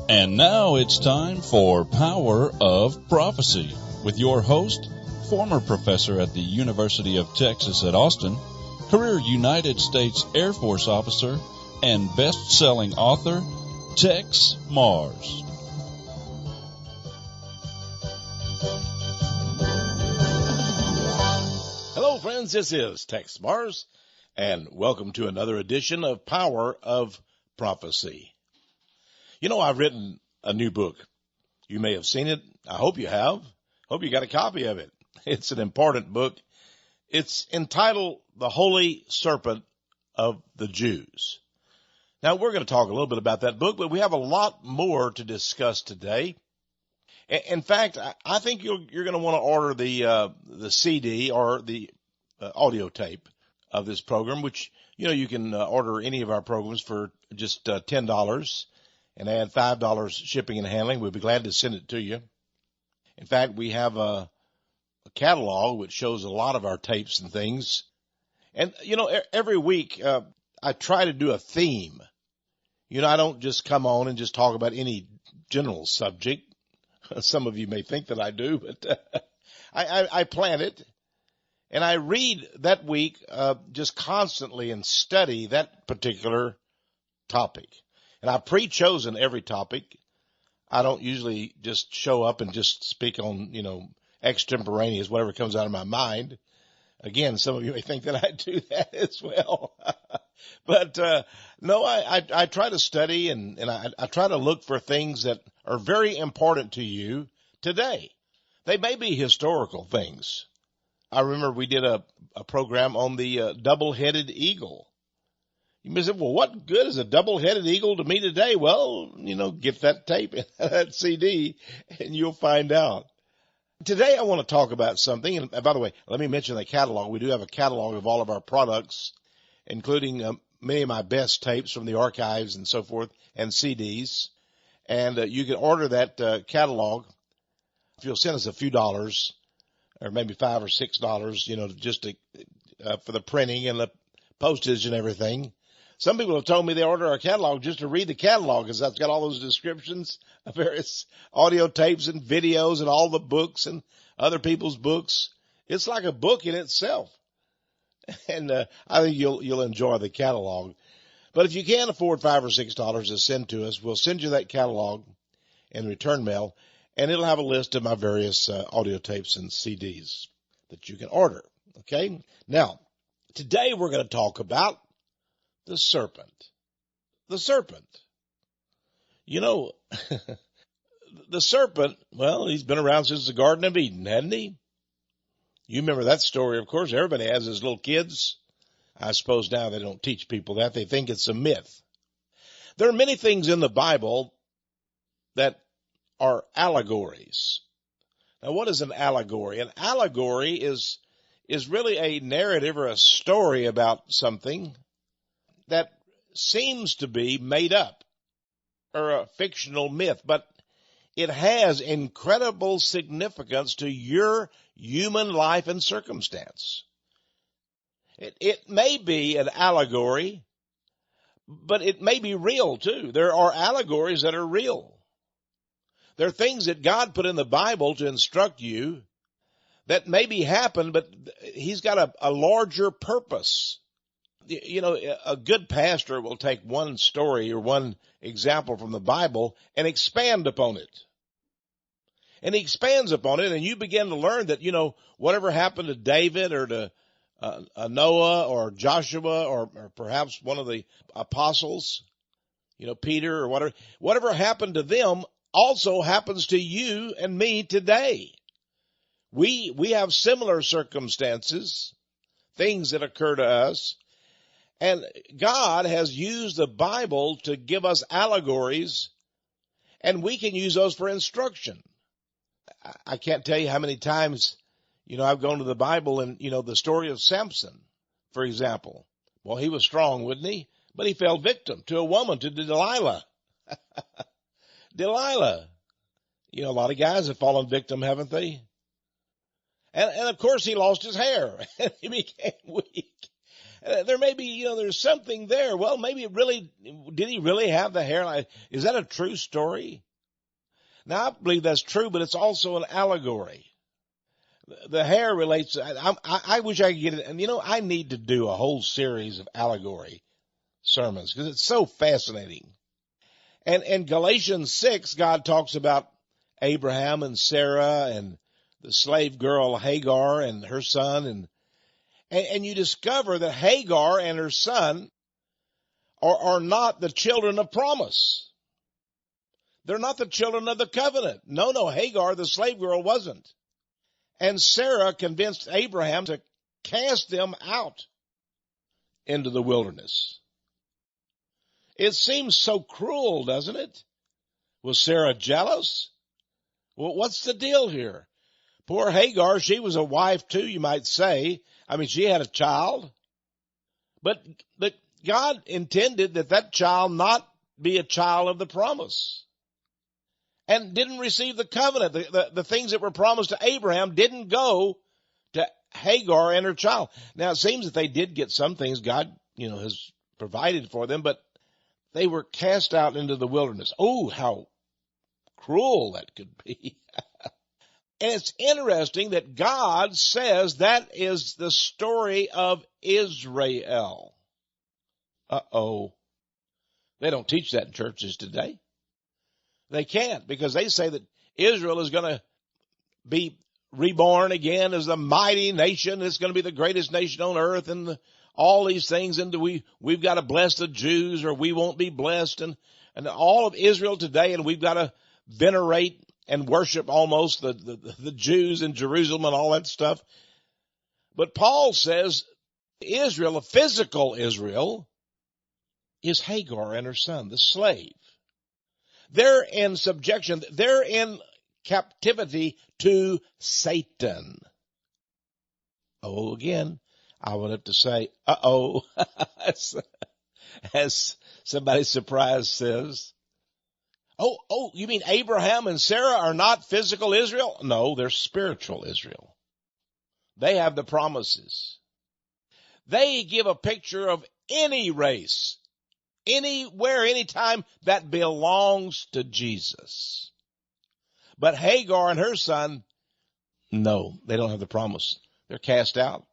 And now it's time for Power of Prophecy with your host, former professor at the University of Texas at Austin, career United States Air Force officer, and best-selling author, Texe Mars. Hello, friends. This is Texe Mars, and welcome to another edition of Power of Prophecy. You know, I've written a new book. You may have seen it. I hope you have. Hope you got a copy of it. It's an important book. It's entitled The Holy Serpent of the Jews. Now, we're going to talk a little bit about that book, but we have a lot more to discuss today. In fact, I think you're going to want to order the CD or the audio tape of this program, which, you know, you can order any of our programs for just $10 and add $5 shipping and handling. We'd be glad to send it to you. In fact, we have a catalog which shows a lot of our tapes and things. And, you know, every week I try to do a theme. You know, I don't just come on and just talk about any general subject. Some of you may think that I do, but I plan it. And I read that week just constantly and study that particular topic. And I've pre-chosen every topic. I don't usually just show up and just speak on, you know, extemporaneous, whatever comes out of my mind. Again, some of you may think that I do that as well. But no, I try to study and I try to look for things that are very important to you today. They may be historical things. I remember we did a program on the double-headed eagle. You may say, well, what good is a double-headed eagle to me today? Well, you know, get that tape, that CD, and you'll find out. Today I want to talk about something, and by the way, let me mention the catalog. We do have a catalog of all of our products, including many of my best tapes from the archives and so forth, and CDs. And you can order that catalog if you'll send us a few dollars, or maybe $5 or $6, you know, just to, for the printing and the postage and everything. Some people have told me they order our catalog just to read the catalog because that's got all those descriptions of various audio tapes and videos and all the books and other people's books. It's like a book in itself. And I think you'll enjoy the catalog. But if you can't afford $5 or $6 to send to us, we'll send you that catalog in return mail, and it'll have a list of my various audio tapes and CDs that you can order. Okay? Now, today we're going to talk about the serpent. The serpent. You know, the serpent, well, he's been around since the Garden of Eden, hasn't he? You remember that story, of course. Everybody has his little kids. I suppose now they don't teach people that. They think it's a myth. There are many things in the Bible that are allegories. Now, what is an allegory? An allegory is really a narrative or a story about something that seems to be made up or a fictional myth, but it has incredible significance to your human life and circumstance. It may be an allegory, but it may be real too. There are allegories that are real. There are things that God put in the Bible to instruct you that maybe happen, but he's got a larger purpose. You know, a good pastor will take one story or one example from the Bible and expand upon it. And he expands upon it, and you begin to learn that, you know, whatever happened to David or to Noah or Joshua or perhaps one of the apostles, you know, Peter or whatever happened to them also happens to you and me today. We have similar circumstances, things that occur to us. And God has used the Bible to give us allegories, and we can use those for instruction. I can't tell you how many times, you know, I've gone to the Bible and, you know, the story of Samson, for example. Well, he was strong, wasn't he? But he fell victim to a woman, to Delilah. Delilah. You know, a lot of guys have fallen victim, haven't they? And of course he lost his hair and he became weak. there may be, there's something there. Well, maybe did he really have the hairline? Is that a true story? Now, I believe that's true, but it's also an allegory. The hair relates. I wish I could get it. And, I need to do a whole series of allegory sermons because it's so fascinating. And in Galatians 6, God talks about Abraham and Sarah and the slave girl Hagar and her son. And you discover that Hagar and her son are not the children of promise. They're not the children of the covenant. No, Hagar, the slave girl, wasn't. And Sarah convinced Abraham to cast them out into the wilderness. It seems so cruel, doesn't it? Was Sarah jealous? Well, what's the deal here? Poor Hagar, she was a wife too, you might say. I mean, she had a child. But God intended that child not be a child of the promise. And didn't receive the covenant. The things that were promised to Abraham didn't go to Hagar and her child. Now, it seems that they did get some things. God, has provided for them, but they were cast out into the wilderness. Oh, how cruel that could be. And it's interesting that God says that is the story of Israel. Uh-oh. They don't teach that in churches today. They can't, because they say that Israel is going to be reborn again as a mighty nation. It's going to be the greatest nation on earth and all these things. And we've got to bless the Jews or we won't be blessed. And all of Israel today, and we've got to venerate and worship almost the Jews in Jerusalem and all that stuff. But Paul says Israel, a physical Israel, is Hagar and her son, the slave. They're in subjection. They're in captivity to Satan. Oh, again, I would have to say, uh-oh, as somebody surprised says. Oh, you mean Abraham and Sarah are not physical Israel? No, they're spiritual Israel. They have the promises. They give a picture of any race, anywhere, anytime, that belongs to Jesus. But Hagar and her son, no, they don't have the promise. They're cast out.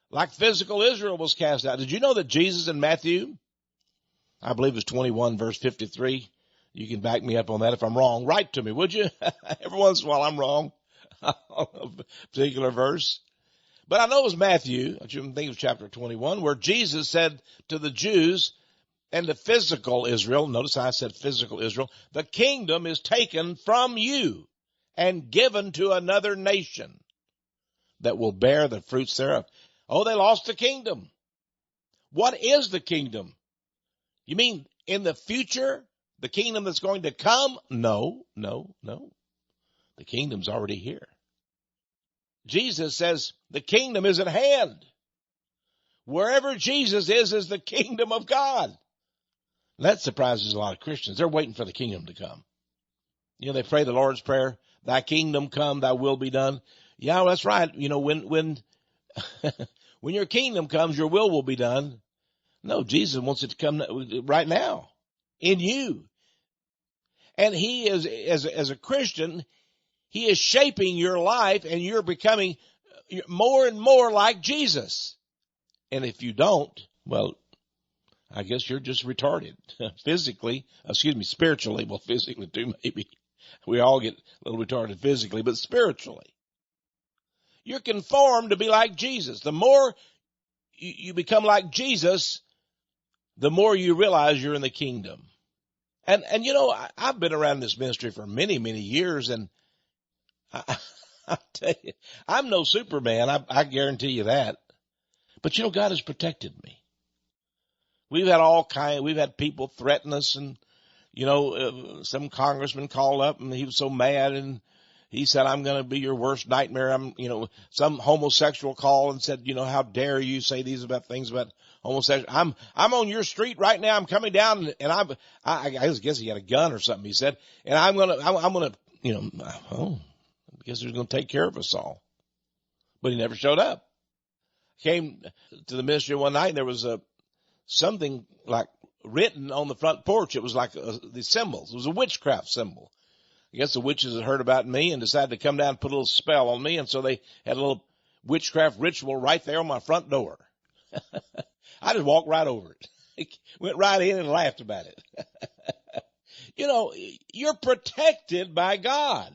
Like physical Israel was cast out. Did you know that Jesus in Matthew, I believe it's 21 verse 53, you can back me up on that if I'm wrong. Write to me, would you? Every once in a while I'm wrong on a particular verse. But I know it was Matthew, I think it was chapter 21, where Jesus said to the Jews and the physical Israel, notice I said physical Israel, the kingdom is taken from you and given to another nation that will bear the fruits thereof. Oh, they lost the kingdom. What is the kingdom? You mean in the future, the kingdom that's going to come? No. The kingdom's already here. Jesus says the kingdom is at hand. Wherever Jesus is the kingdom of God. That surprises a lot of Christians. They're waiting for the kingdom to come. They pray the Lord's Prayer, thy kingdom come, thy will be done. Yeah, well, that's right. When your kingdom comes, your will be done. No, Jesus wants it to come right now in you. And he is, as a Christian, he is shaping your life and you're becoming more and more like Jesus. And if you don't, well, I guess you're just retarded spiritually. Well, physically too, maybe. We all get a little retarded physically, but spiritually. You're conformed to be like Jesus. The more you become like Jesus, the more you realize you're in the kingdom. And I've been around this ministry for many, many years, and I tell you, I'm no Superman. I guarantee you that. But God has protected me. We've had people threaten us, and, some congressman called up and he was so mad and he said, I'm going to be your worst nightmare. Some homosexual called and said, how dare you say these things about homosexual. I'm on your street right now. I'm coming down and I guess he had a gun or something, he said, and I'm going to, I guess he's going to take care of us all. But he never showed up. came to the ministry one night and there was something like written on the front porch. It was like the symbols. It was a witchcraft symbol. I guess the witches had heard about me and decided to come down and put a little spell on me. And so they had a little witchcraft ritual right there on my front door. I just walked right over it. Went right in and laughed about it. You know, you're protected by God.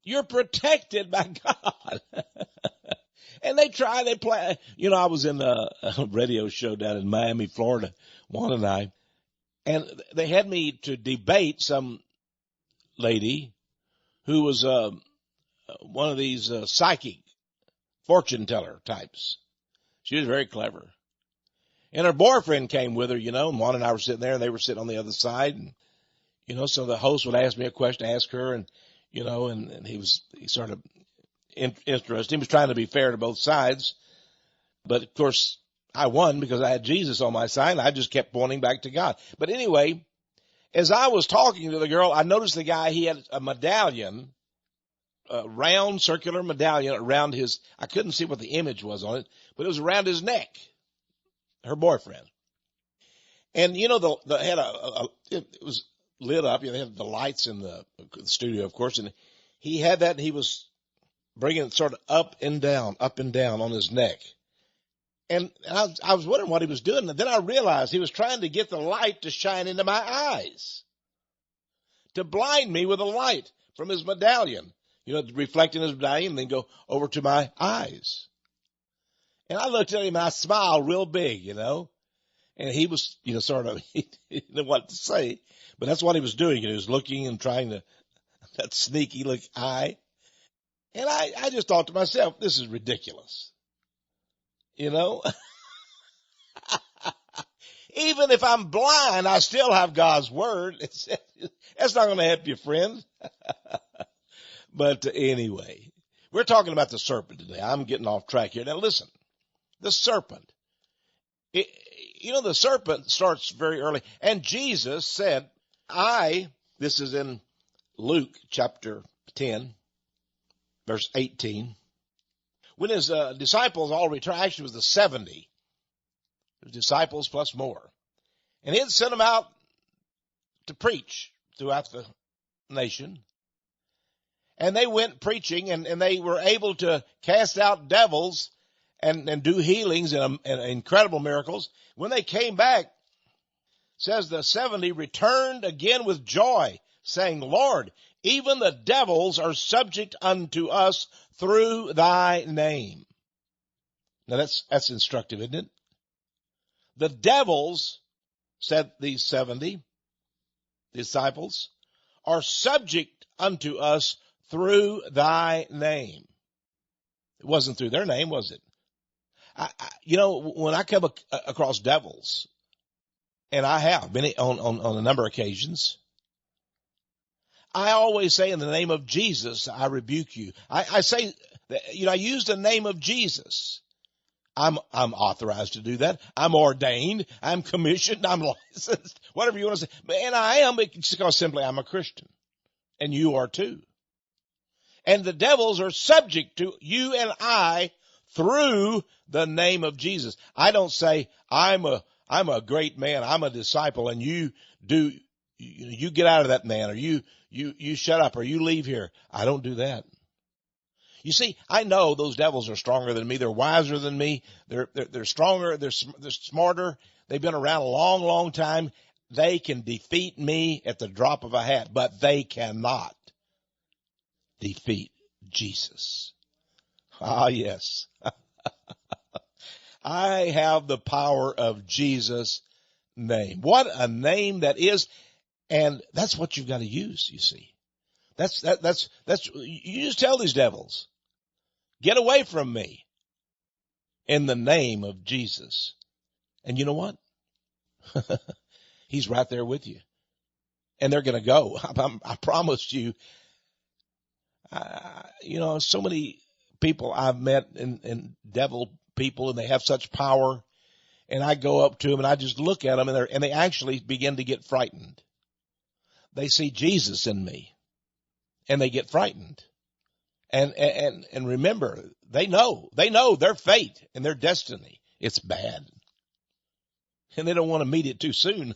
You're protected by God. And they play. You know, I was in a radio show down in Miami, Florida, Juan and I, and they had me to debate some lady who was one of these psychic fortune teller types. She was very clever. And her boyfriend came with her, you know, and Juan and I were sitting there and they were sitting on the other side. And, you know, so the host would ask me a question, ask her, and, you know, and he sort of interested. He was trying to be fair to both sides. But of course, I won because I had Jesus on my side. And I just kept pointing back to God. But anyway, as I was talking to the girl, I noticed the guy, he had a medallion, a round circular medallion around his, I couldn't see what the image was on it, but it was around his neck, her boyfriend. And, you know, it was lit up. You know, they had the lights in the studio, of course, and he had that, and he was bringing it sort of up and down on his neck. And I was wondering what he was doing. And then I realized he was trying to get the light to shine into my eyes, to blind me with a light from his medallion, you know, reflecting his medallion and then go over to my eyes. And I looked at him and I smiled real big, you know, and he was, you know, sort of, he didn't know what to say, but that's what he was doing. He was looking and trying to, that sneaky look eye. And I just thought to myself, this is ridiculous. You know, even if I'm blind, I still have God's word. That's not going to help you, friend. But anyway, we're talking about the serpent today. I'm getting off track here. Now listen, the serpent, you know, the serpent starts very early. And Jesus said, this is in Luke chapter 10, verse 18. When his disciples all returned, actually it was the 70, his disciples plus more. And he had sent them out to preach throughout the nation. And they went preaching, and they were able to cast out devils and do healings and incredible miracles. When they came back, says the 70 returned again with joy, saying, Lord, even the devils are subject unto us through thy name. Now that's instructive, isn't it? The devils, said these 70 disciples, are subject unto us through thy name. It wasn't through their name, was it? You know, when I come across devils, and I have been on a number of occasions, I always say in the name of Jesus, I rebuke you. I say, you know, I use the name of Jesus. I'm authorized to do that. I'm ordained. I'm commissioned. I'm licensed. Whatever you want to say. And I am because simply I'm a Christian. And you are too. And the devils are subject to you and I through the name of Jesus. I don't say I'm a great man. I'm a disciple, and you get out of that man, or you shut up, or you leave here. I don't do that. You see, I know those devils are stronger than me. They're wiser than me. They're stronger. They're smarter. They've been around a long, long time. They can defeat me at the drop of a hat, but they cannot defeat Jesus. Ah, yes. I have the power of Jesus' name. What a name that is. And that's what you've got to use, you see. That's, you just tell these devils, get away from me in the name of Jesus. And you know what? He's right there with you. And they're going to go. I promise you. You know, so many people I've met and devil people, and they have such power. And I go up to them and I just look at them, and they actually begin to get frightened. They see Jesus in me, and they get frightened. And remember, they know their fate and their destiny. It's bad. And they don't want to meet it too soon.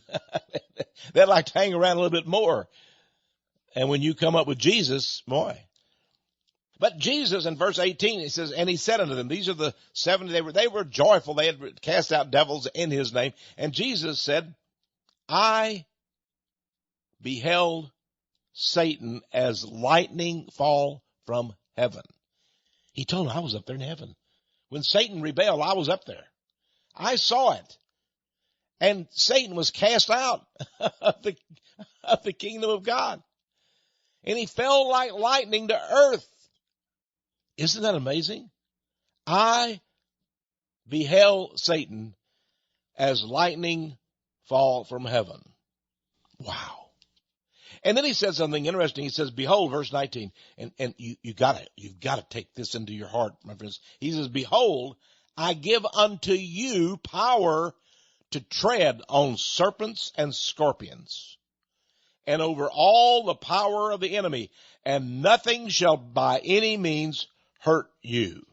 They'd like to hang around a little bit more. And when you come up with Jesus, boy. But Jesus in verse 18, he says, and he said unto them, these are the 70, they were joyful. They had cast out devils in his name. And Jesus said, I beheld Satan as lightning fall from heaven. He told him, I was up there in heaven. When Satan rebelled, I was up there. I saw it. And Satan was cast out of the kingdom of God. And he fell like lightning to earth. Isn't that amazing? I beheld Satan as lightning fall from heaven. Wow. And then he said something interesting. He says, behold, verse 19, and you've got to take this into your heart, my friends. He says, behold, I give unto you power to tread on serpents and scorpions, and over all the power of the enemy, and nothing shall by any means hurt you.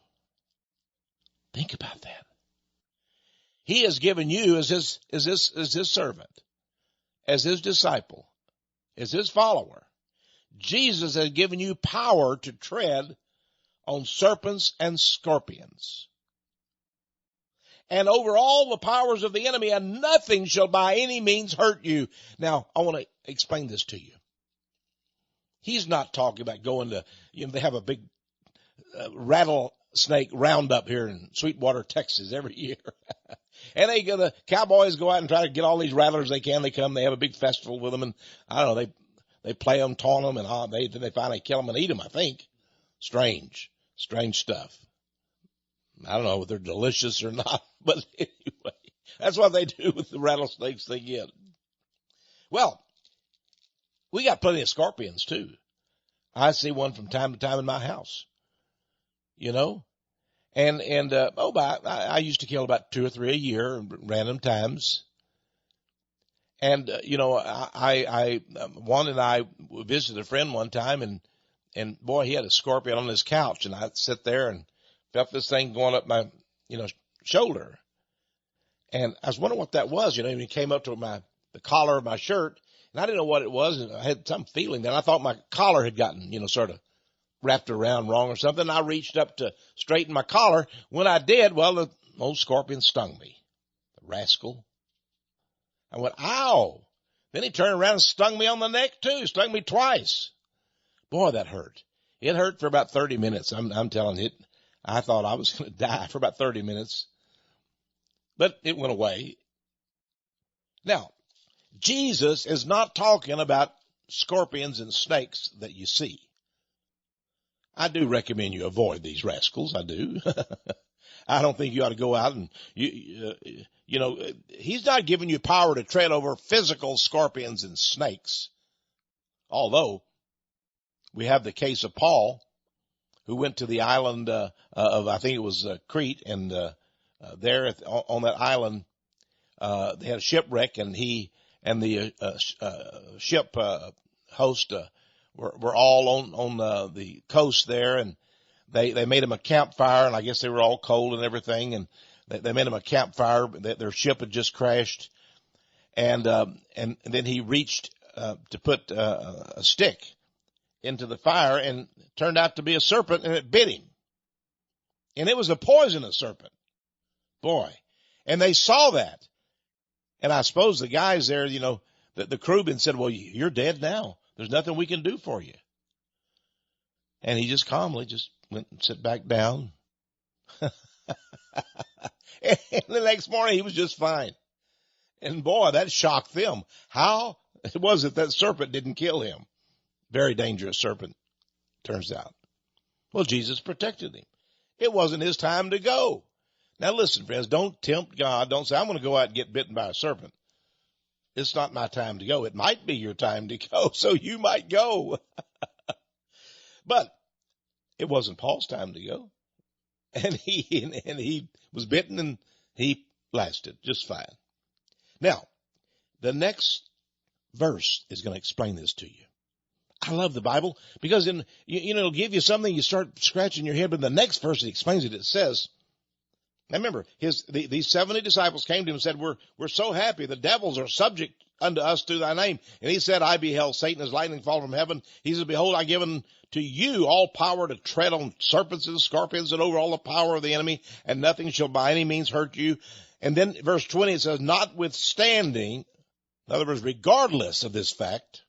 Think about that. He has given you as his servant, as his disciple, as his follower. Jesus has given you power to tread on serpents and scorpions, and over all the powers of the enemy, and nothing shall by any means hurt you. Now, I want to explain this to you. He's not talking about going to, they have a big rattlesnake roundup here in Sweetwater, Texas every year. And the cowboys go out and try to get all these rattlers they can. They come, they have a big festival with them, and I don't know, they play them, taunt them, and they finally kill them and eat them, I think. Strange stuff. I don't know if they're delicious or not, but anyway, that's what they do with the rattlesnakes they get. Well, we got plenty of scorpions too. I see one from time to time in my house, and I used to kill about 2 or 3 a year, random times. And, Juan and I visited a friend one time, and boy, he had a scorpion on his couch, and I'd sit there and felt this thing going up my, shoulder. And I was wondering what that was, and it came up to the collar of my shirt, and I didn't know what it was, and I had some feeling that I thought my collar had gotten, sort of wrapped around wrong or something. I reached up to straighten my collar. When I did, well, the old scorpion stung me. The rascal. I went, ow. Then he turned around and stung me on the neck too, stung me twice. Boy, that hurt. It hurt for about 30 minutes. I'm telling you, I thought I was going to die for about 30 minutes, but it went away. Now, Jesus is not talking about scorpions and snakes that you see. I do recommend you avoid these rascals. I do. I don't think you ought to go out and, he's not giving you power to tread over physical scorpions and snakes. Although we have the case of Paul, who went to the island of, I think it was Crete, and there on that island, they had a shipwreck, and he and the ship host were all on the coast there, and they made him a campfire, and I guess they were all cold and everything, and they made him a campfire. Their ship had just crashed, and then he reached to put a stick into the fire, and it turned out to be a serpent, and it bit him. And it was a poisonous serpent. Boy. And they saw that. And I suppose the guys there, the crewman said, well, you're dead now. There's nothing we can do for you. And he just calmly just went and sat back down. And the next morning he was just fine. And boy, that shocked them. How was it that serpent didn't kill him? Very dangerous serpent, turns out. Well, Jesus protected him. It wasn't his time to go. Now listen, friends, don't tempt God. Don't say, I'm going to go out and get bitten by a serpent. It's not my time to go. It might be your time to go, so you might go. But it wasn't Paul's time to go. And he was bitten, and he lasted just fine. Now, the next verse is going to explain this to you. I love the Bible because it'll give you something, you start scratching your head, but the next verse it explains it. It says, now remember, these 70 disciples came to him and said, we're so happy. The devils are subject unto us through thy name. And he said, I beheld Satan as lightning fall from heaven. He said, behold, I given to you all power to tread on serpents and scorpions and over all the power of the enemy, and nothing shall by any means hurt you. And then verse 20, it says, notwithstanding, in other words, regardless of this fact,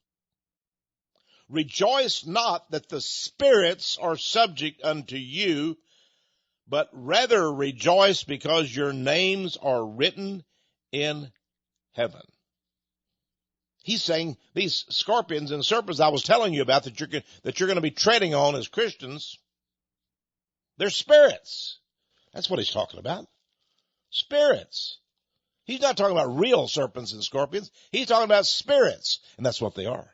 rejoice not that the spirits are subject unto you, but rather rejoice because your names are written in heaven. He's saying these scorpions and serpents I was telling you about that you're going to be treading on as Christians, they're spirits. That's what he's talking about. Spirits. He's not talking about real serpents and scorpions. He's talking about spirits, and that's what they are.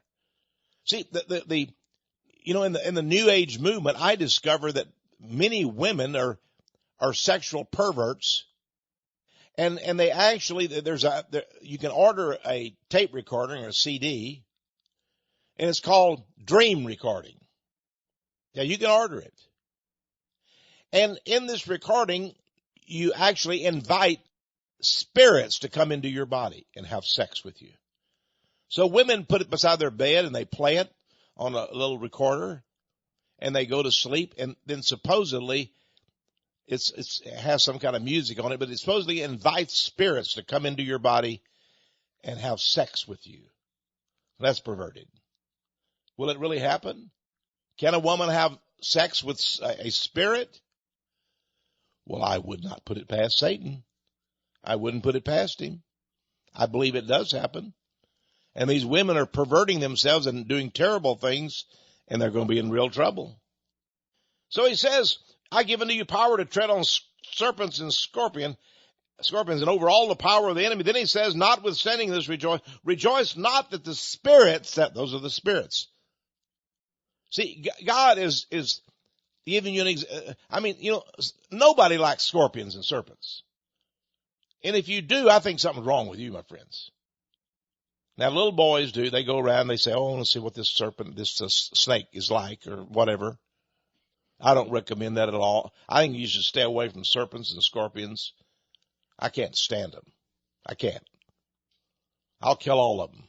See, in the New Age movement, I discovered that many women are sexual perverts, and they actually, you can order a tape recording or a CD, and it's called dream recording. Yeah, you can order it. And in this recording, you actually invite spirits to come into your body and have sex with you. So women put it beside their bed and they play it on a little recorder and they go to sleep, and then supposedly it has some kind of music on it, but it supposedly invites spirits to come into your body and have sex with you. That's perverted. Will it really happen? Can a woman have sex with a spirit? Well, I would not put it past Satan. I wouldn't put it past him. I believe it does happen. And these women are perverting themselves and doing terrible things, and they're going to be in real trouble. So he says, I give unto you power to tread on serpents and scorpions and over all the power of the enemy. Then he says, notwithstanding this, rejoice not that the spirits, those are the spirits. See, God is giving you nobody likes scorpions and serpents. And if you do, I think something's wrong with you, my friends. Now, little boys do. They go around, they say, oh, I want to see what this serpent, this snake is like, or whatever. I don't recommend that at all. I think you should stay away from serpents and scorpions. I can't stand them. I can't. I'll kill all of them.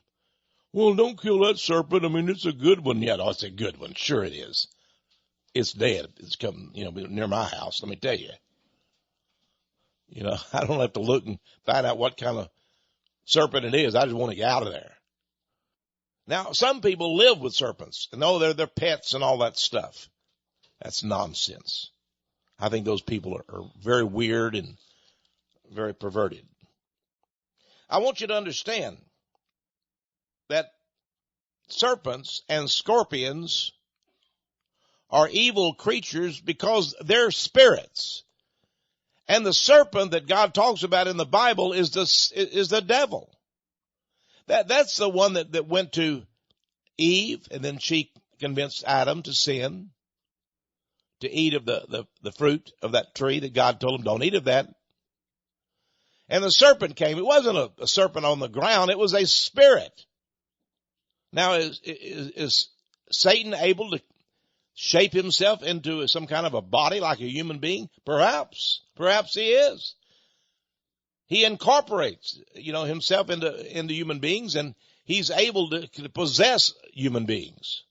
Well, don't kill that serpent. I mean, it's a good one. Yeah, no, it's a good one. Sure it is. It's dead. It's come, near my house, let me tell you. I don't have to look and find out what kind of serpent it is. I just want to get out of there. Now, some people live with serpents, and they're their pets and all that stuff. That's nonsense. I think those people are very weird and very perverted. I want you to understand that serpents and scorpions are evil creatures because they're spirits. And the serpent that God talks about in the Bible is the devil. That's the one that went to Eve, and then she convinced Adam to sin, to eat of the fruit of that tree that God told him, don't eat of that. And the serpent came. It wasn't a serpent on the ground. It was a spirit. Now, is Satan able to shape himself into some kind of a body like a human being? Perhaps. Perhaps he is. He incorporates, himself into human beings, and he's able to possess human beings.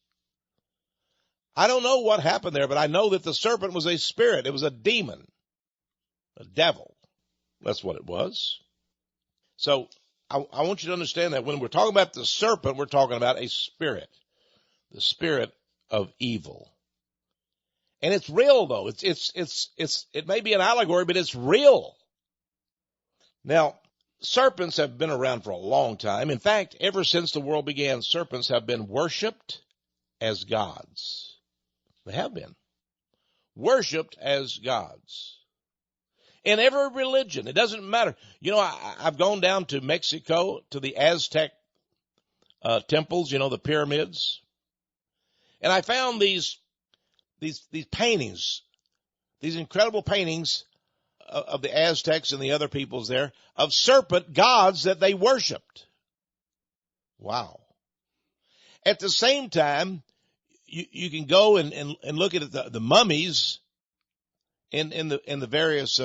I don't know what happened there, but I know that the serpent was a spirit. It was a demon, a devil. That's what it was. So I want you to understand that when we're talking about the serpent, we're talking about a spirit, the spirit of evil. And it's real, though. It may be an allegory, but it's real. Now, serpents have been around for a long time. In fact, ever since the world began, serpents have been worshipped as gods. They have been worshipped as gods. In every religion, it doesn't matter. I've gone down to Mexico, to the Aztec temples, the pyramids. And I found these paintings, these incredible paintings of the Aztecs and the other peoples there, of serpent gods that they worshiped. Wow. At the same time, you can go and look at the mummies in the various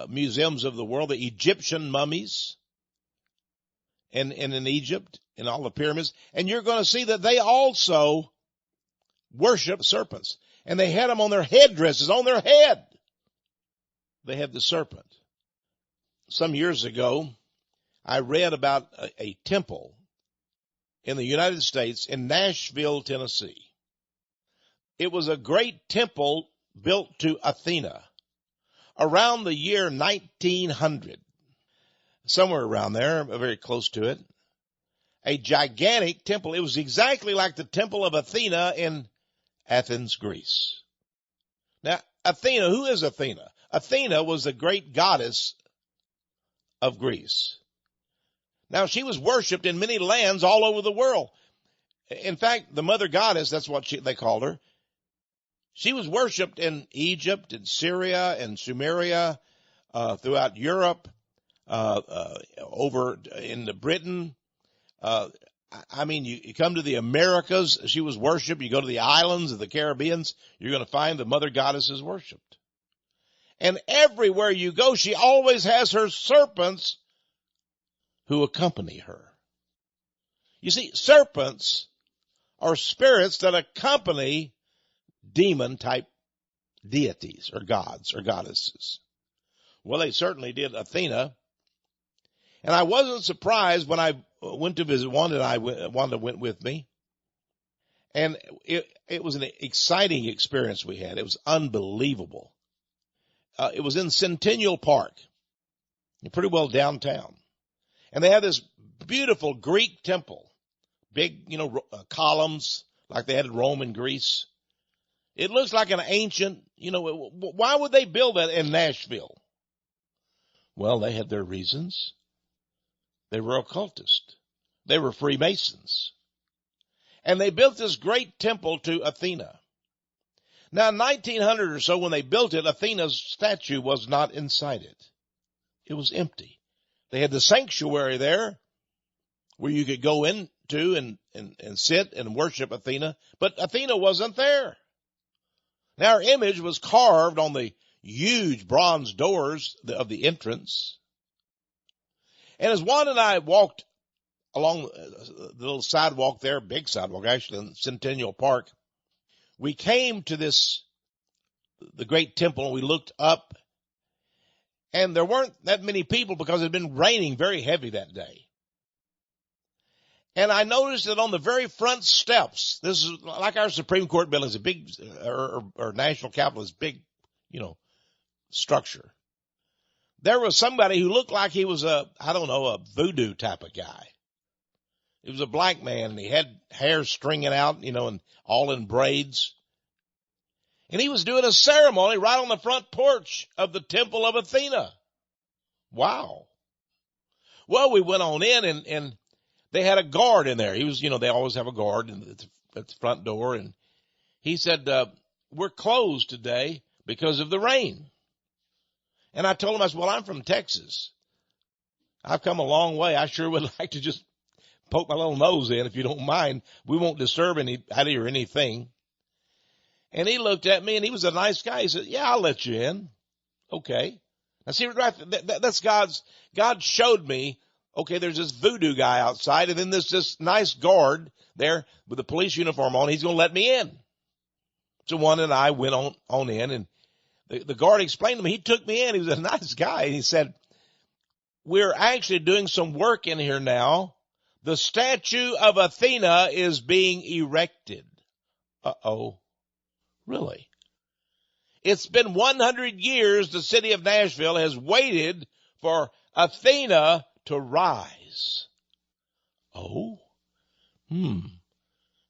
museums of the world, the Egyptian mummies, and in Egypt, in all the pyramids, and you're going to see that they also worship serpents, and they had them on their headdresses, on their head. They had the serpent. Some years ago, I read about a temple in the United States in Nashville, Tennessee. It was a great temple built to Athena around the year 1900, somewhere around there, very close to it. A gigantic temple. It was exactly like the temple of Athena in Athens, Greece. Now, Athena, who is Athena? Athena was the great goddess of Greece. Now, she was worshipped in many lands all over the world. In fact, the mother goddess, that's what they called her. She was worshipped in Egypt, in Syria, and Sumeria, throughout Europe, over in Britain. You come to the Americas, she was worshipped. You go to the islands of the Caribbeans, you're going to find the mother goddess is worshipped. And everywhere you go, she always has her serpents who accompany her. You see, serpents are spirits that accompany demon-type deities or gods or goddesses. Well, they certainly did Athena. And I wasn't surprised when I went to visit Wanda went with me. And it was an exciting experience we had. It was unbelievable. It was in Centennial Park, pretty well downtown. And they have this beautiful Greek temple, big, columns like they had in Rome and Greece. It looks like an ancient, why would they build that in Nashville? Well, they had their reasons. They were occultists. They were Freemasons. And they built this great temple to Athena. Now, in 1900 or so, when they built it, Athena's statue was not inside it. It was empty. They had the sanctuary there where you could go into and sit and worship Athena, but Athena wasn't there. Now, her image was carved on the huge bronze doors of the entrance. And as Juan and I walked along the little sidewalk there, big sidewalk actually, in Centennial Park, we came to the great temple, and we looked up, and there weren't that many people because it had been raining very heavy that day. And I noticed that on the very front steps, this is like our Supreme Court building, is a big, or National Capitol is big, structure. There was somebody who looked like he was a voodoo type of guy. He was a black man, and he had hair stringing out, and all in braids. And he was doing a ceremony right on the front porch of the temple of Athena. Wow. Well, we went on in, and they had a guard in there. He was, they always have a guard at the front door. And he said, we're closed today because of the rain. And I told him, I said, well, I'm from Texas. I've come a long way. I sure would like to just poke my little nose in, if you don't mind. We won't disturb anybody or anything. And he looked at me, and he was a nice guy. He said, yeah, I'll let you in. Okay. Now see, right, that's God showed me, okay, there's this voodoo guy outside, and then there's this nice guard there with a police uniform on. He's going to let me in. So Juan and I went on in, and the guard explained to me, he took me in. He was a nice guy. And he said, we're actually doing some work in here now. The statue of Athena is being erected. Uh-oh. Really? It's been 100 years the city of Nashville has waited for Athena to rise. Oh?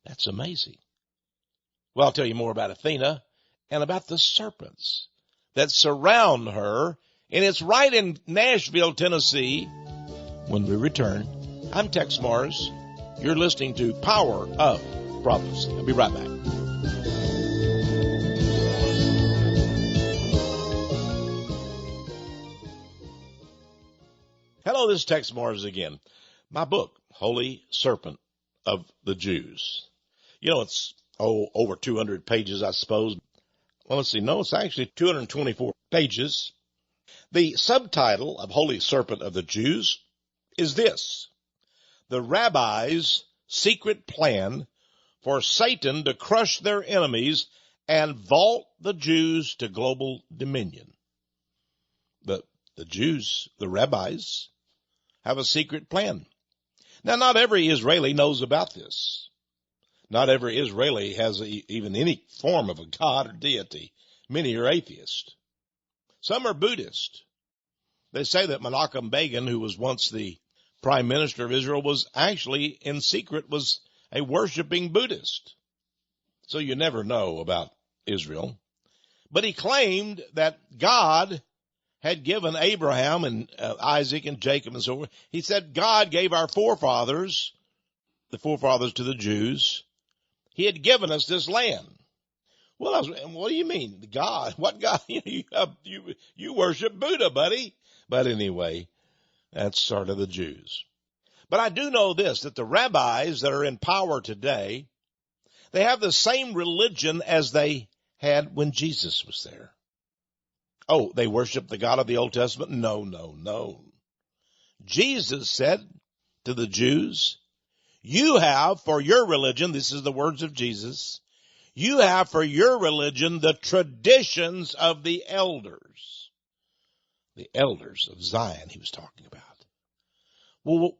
That's amazing. Well, I'll tell you more about Athena and about the serpents that surround her. And it's right in Nashville, Tennessee. When we return, I'm Texe Mars. You're listening to Power of Prophecy. I'll be right back. Hello, this is Texe Mars again. My book, Holy Serpent of the Jews. It's over 200 pages, I suppose. Well, let's see. No, it's actually 224 pages. The subtitle of Holy Serpent of the Jews is this: the rabbis' secret plan for Satan to crush their enemies and vault the Jews to global dominion. The Jews, the rabbis, have a secret plan. Now, not every Israeli knows about this. Not every Israeli has even any form of a god or deity. Many are atheist. Some are Buddhist. They say that Menachem Begin, who was once the prime minister of Israel, was actually, in secret, was a worshiping Buddhist. So you never know about Israel. But he claimed that God had given Abraham and Isaac and Jacob and so on. He said God gave our forefathers, the forefathers to the Jews, he had given us this land. Well, what do you mean? God? What God? You worship Buddha, buddy. But anyway, that's sort of the Jews. But I do know this, that the rabbis that are in power today, they have the same religion as they had when Jesus was there. Oh, they worship the God of the Old Testament? No. Jesus said to the Jews, you have for your religion, this is the words of Jesus, you have for your religion the traditions of the elders. The elders of Zion he was talking about. Well,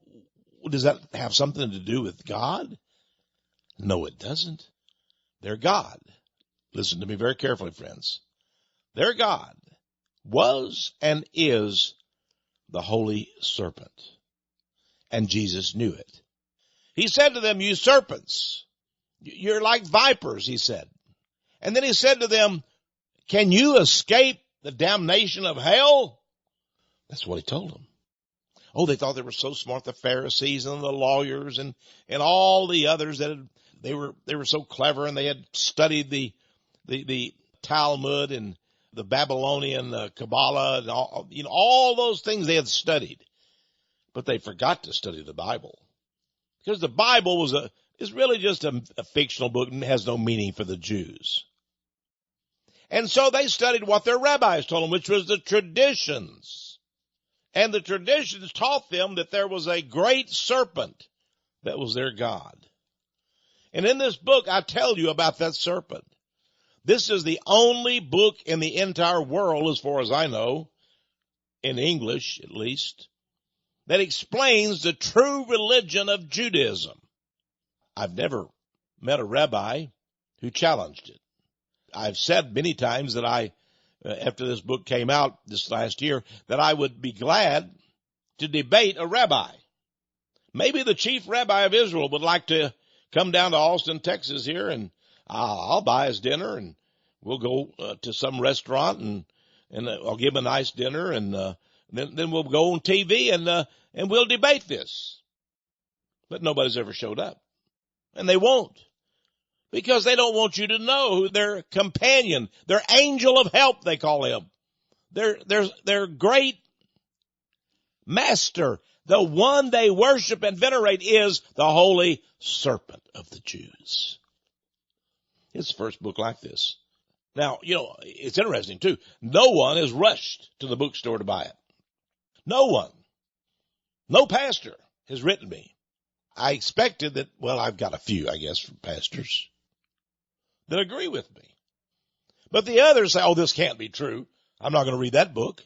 does that have something to do with God? No, it doesn't. Their God, listen to me very carefully, friends, their God was and is the holy serpent. And Jesus knew it. He said to them, you serpents, you're like vipers, he said. And then he said to them, can you escape the damnation of hell? That's what he told them. Oh, they thought they were so smart, the Pharisees and the lawyers and all the others that they were so clever, and they had studied the Talmud and the Babylonian Kabbalah and all those things they had studied. But they forgot to study the Bible. Because the Bible is really just a fictional book and has no meaning for the Jews. And so they studied what their rabbis told them, which was the traditions. And the traditions taught them that there was a great serpent that was their God. And in this book, I tell you about that serpent. This is the only book in the entire world, as far as I know, in English at least, that explains the true religion of Judaism. I've never met a rabbi who challenged it. I've said many times that after this book came out this last year, that I would be glad to debate a rabbi. Maybe the chief rabbi of Israel would like to come down to Austin, Texas here, and I'll buy his dinner, and we'll go to some restaurant, and I'll give him a nice dinner, and then we'll go on TV, and we'll debate this. But nobody's ever showed up. And they won't. Because they don't want you to know who their companion, their angel of help, they call him. Their great master, the one they worship and venerate, is the holy serpent of the Jews. It's the first book like this. Now, it's interesting too. No one has rushed to the bookstore to buy it. No one. No pastor has written me. I expected that, I've got a few, I guess, from pastors that agree with me. But the others say, this can't be true. I'm not going to read that book.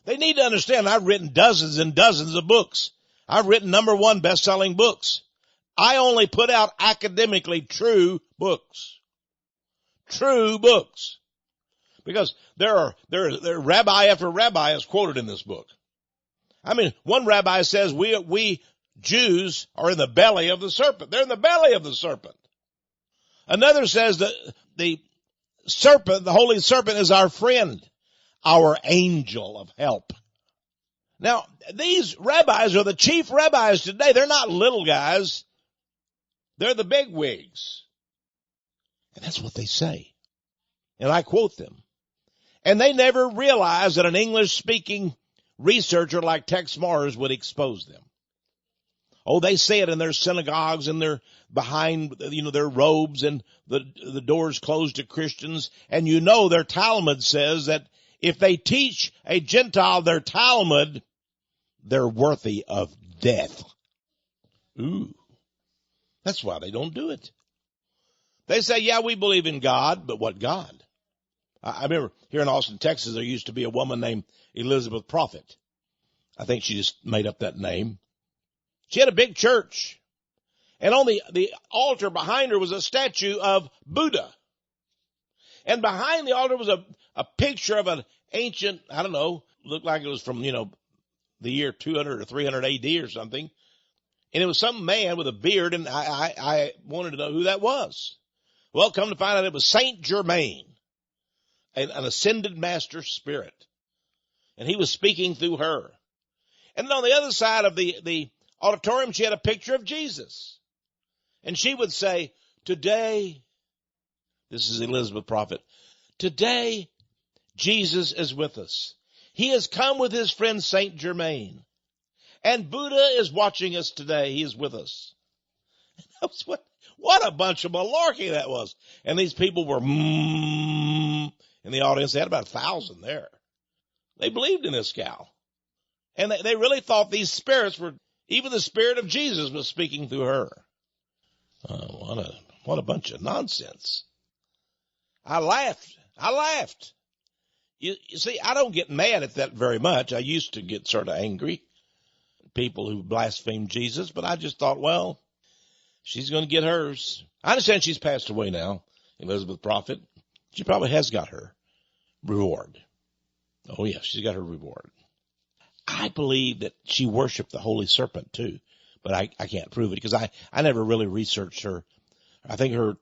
They need to understand I've written dozens and dozens of books. I've written #1 best-selling books. I only put out academically true books. True books. Because there are rabbi after rabbi is quoted in this book. I mean, one rabbi says we Jews are in the belly of the serpent. They're in the belly of the serpent. Another says that the serpent, the holy serpent, is our friend, our angel of help. Now, these rabbis are the chief rabbis today. They're not little guys. They're the big wigs. And that's what they say. And I quote them. And they never realized that an English-speaking researcher like Texe would expose them. Oh, they say it in their synagogues and they're behind, their robes and the doors closed to Christians. And their Talmud says that if they teach a Gentile their Talmud, they're worthy of death. Ooh. That's why they don't do it. They say, yeah, we believe in God, but what God? I remember here in Austin, Texas, there used to be a woman named Elizabeth Prophet. I think she just made up that name. She had a big church. And on the altar behind her was a statue of Buddha. And behind the altar was a picture of an ancient, I don't know, looked like it was from, the year 200 or 300 AD or something. And it was some man with a beard, and I wanted to know who that was. Well, come to find out it was Saint Germain, an ascended master spirit. And he was speaking through her. And on the other side of the auditorium, she had a picture of Jesus. And she would say, today, this is Elizabeth Prophet, today Jesus is with us. He has come with his friend Saint Germain. And Buddha is watching us today. He is with us. That was what a bunch of malarkey that was. And these people were in the audience. They had about 1,000 there. They believed in this gal. And they really thought these spirits were, even the spirit of Jesus was speaking through her. What a bunch of nonsense. I laughed. You see, I don't get mad at that very much. I used to get sort of angry. People who blaspheme Jesus, but I just thought, well, she's going to get hers. I understand she's passed away now, Elizabeth Prophet. She probably has got her reward. Oh, yes, she's got her reward. I believe that she worshiped the holy serpent, too, but I can't prove it because I never really researched her. I think her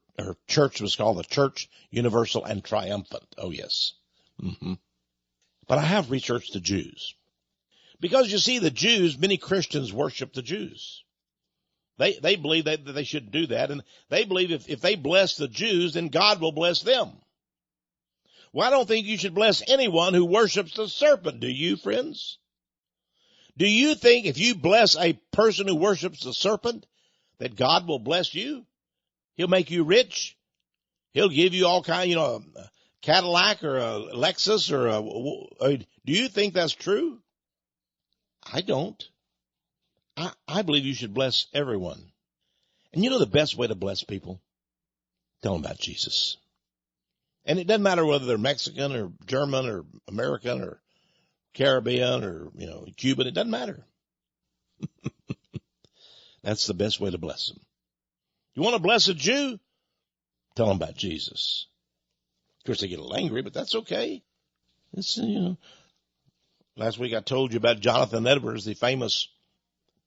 church was called the Church Universal and Triumphant. Oh, yes. Mm-hmm. But I have researched the Jews. Because you see, the Jews, many Christians worship the Jews. They believe that they should do that, and they believe if they bless the Jews, then God will bless them. Well, I don't think you should bless anyone who worships the serpent, do you, friends? Do you think if you bless a person who worships the serpent, that God will bless you? He'll make you rich. He'll give you all kind, a Cadillac or a Lexus do you think that's true? I don't. I believe you should bless everyone. And the best way to bless people? Tell them about Jesus. And it doesn't matter whether they're Mexican or German or American or Caribbean or, Cuban. It doesn't matter. That's the best way to bless them. You want to bless a Jew? Tell them about Jesus. Of course, they get a little angry, but that's okay. It's, last week I told you about Jonathan Edwards, the famous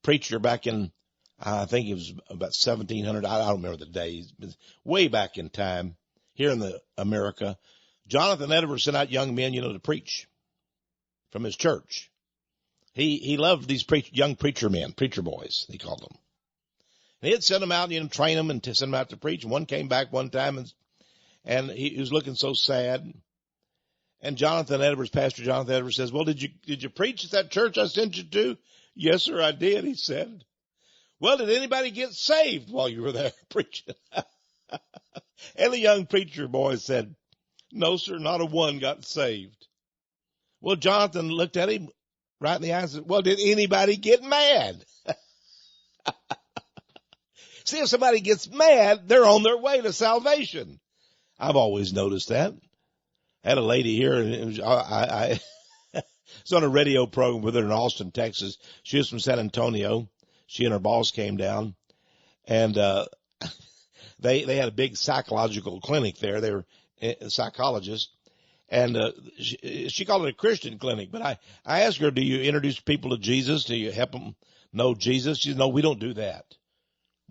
preacher back in, I think it was about 1700. I don't remember the days, but way back in time here in America. Jonathan Edwards sent out young men, to preach from his church. He loved these young preacher men, preacher boys, he called them. And he'd send them out, train them and send them out to preach. And one came back one time and he was looking so sad. And Pastor Jonathan Edwards says, well, did you preach at that church I sent you to? Yes, sir, I did, he said. Well, did anybody get saved while you were there preaching? And the young preacher boy said, no, sir, not a one got saved. Well, Jonathan looked at him right in the eye and said, well, did anybody get mad? See, if somebody gets mad, they're on their way to salvation. I've always noticed that. I had a lady here, and I was on a radio program with her in Austin, Texas. She was from San Antonio. She and her boss came down, and they had a big psychological clinic there. They were psychologists, and she called it a Christian clinic. But I asked her, do you introduce people to Jesus? Do you help them know Jesus? She said, no, we don't do that.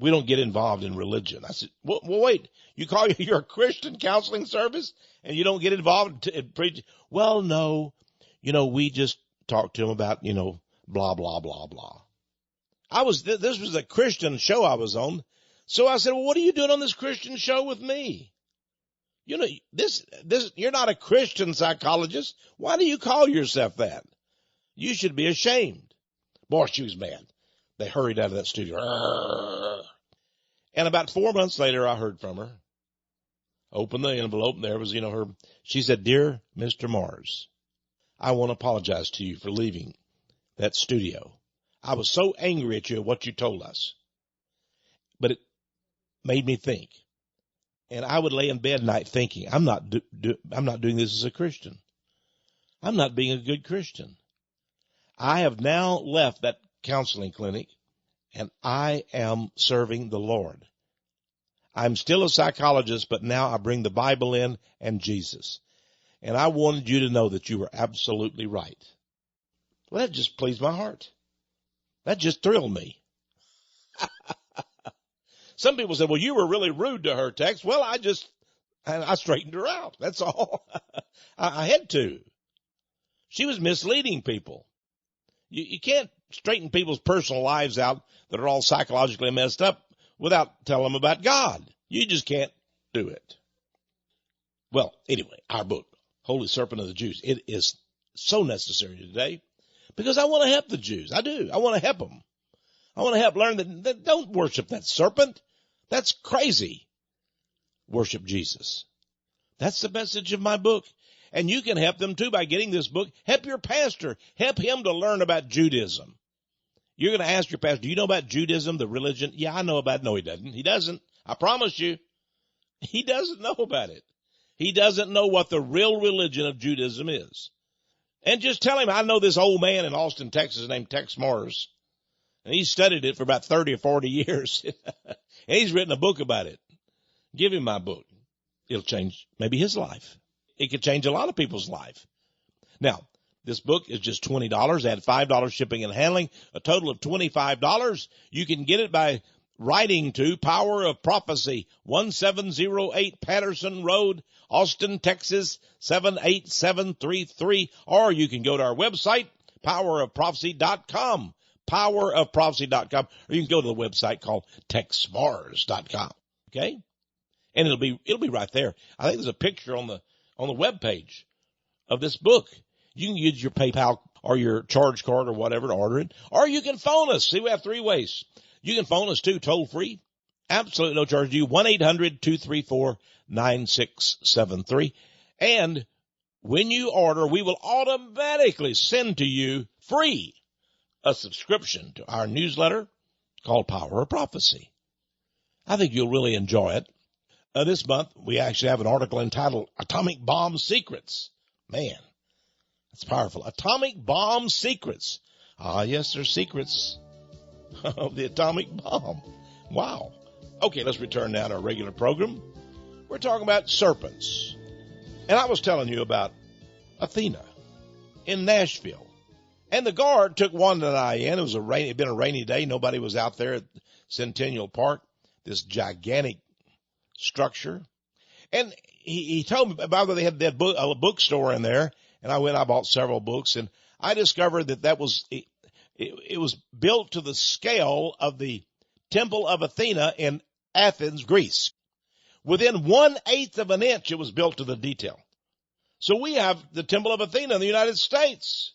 We don't get involved in religion. I said, well, wait, you're a Christian counseling service and you don't get involved in preaching? Well, no, we just talk to them about, blah, blah, blah, blah. This was a Christian show I was on. So I said, well, what are you doing on this Christian show with me? You're not a Christian psychologist. Why do you call yourself that? You should be ashamed. Boy, she was mad. They hurried out of that studio. Arrgh. And about 4 months later, I heard from her. Opened the envelope, and there was, her. She said, "Dear Mr. Mars, I want to apologize to you for leaving that studio. I was so angry at you at what you told us. But it made me think. And I would lay in bed at night thinking, I'm not doing this as a Christian. I'm not being a good Christian. I have now left that counseling clinic, and I am serving the Lord. I'm still a psychologist, but now I bring the Bible in and Jesus. And I wanted you to know that you were absolutely right." Well, that just pleased my heart. That just thrilled me. Some people said, "Well, you were really rude to her, Tex." Well, I straightened her out. That's all. I had to. She was misleading people. You can't straighten people's personal lives out that are all psychologically messed up without telling them about God. You just can't do it. Well, anyway, our book, Holy Serpent of the Jews, it is so necessary today because I want to help the Jews. I do. I want to help them. I want to help learn that don't worship that serpent. That's crazy. Worship Jesus. That's the message of my book. And you can help them too by getting this book. Help your pastor. Help him to learn about Judaism. You're going to ask your pastor, "Do you know about Judaism, the religion?" "Yeah, I know about it." No, he doesn't. He doesn't. I promise you. He doesn't know about it. He doesn't know what the real religion of Judaism is. And just tell him, "I know this old man in Austin, Texas named Texe Mars. And he's studied it for about 30 or 40 years. And he's written a book about it. Give him my book. It'll change maybe his life. It could change a lot of people's life." Now, this book is just $20. Add $5 shipping and handling, a total of $25. You can get it by writing to Power of Prophecy, 1708 Patterson Road, Austin, Texas, 78733. Or you can go to our website, powerofprophecy.com, powerofprophecy.com. Or you can go to the website called texemars.com. Okay? And it'll be right there. I think there's a picture on the web page of this book. You can use your PayPal or your charge card or whatever to order it. Or you can phone us. See, we have 3 ways. You can phone us too, toll free. Absolutely no charge to you. 1-800-234-9673. And when you order, we will automatically send to you free a subscription to our newsletter called Power of Prophecy. I think you'll really enjoy it. This month, we actually have an article entitled Atomic Bomb Secrets. Man, that's powerful. Atomic Bomb Secrets. Ah, yes, there's secrets of the atomic bomb. Wow. Okay, let's return now to our regular program. We're talking about serpents. And I was telling you about Athena in Nashville. And the guard took Wanda and I in. It had been a rainy day. Nobody was out there at Centennial Park, this gigantic structure. And he told me about they had a bookstore in there. And I bought several books, and I discovered that was it was built to the scale of the Temple of Athena in Athens, Greece. Within 1/8 of an inch, it was built to the detail. So we have the Temple of Athena in the United States.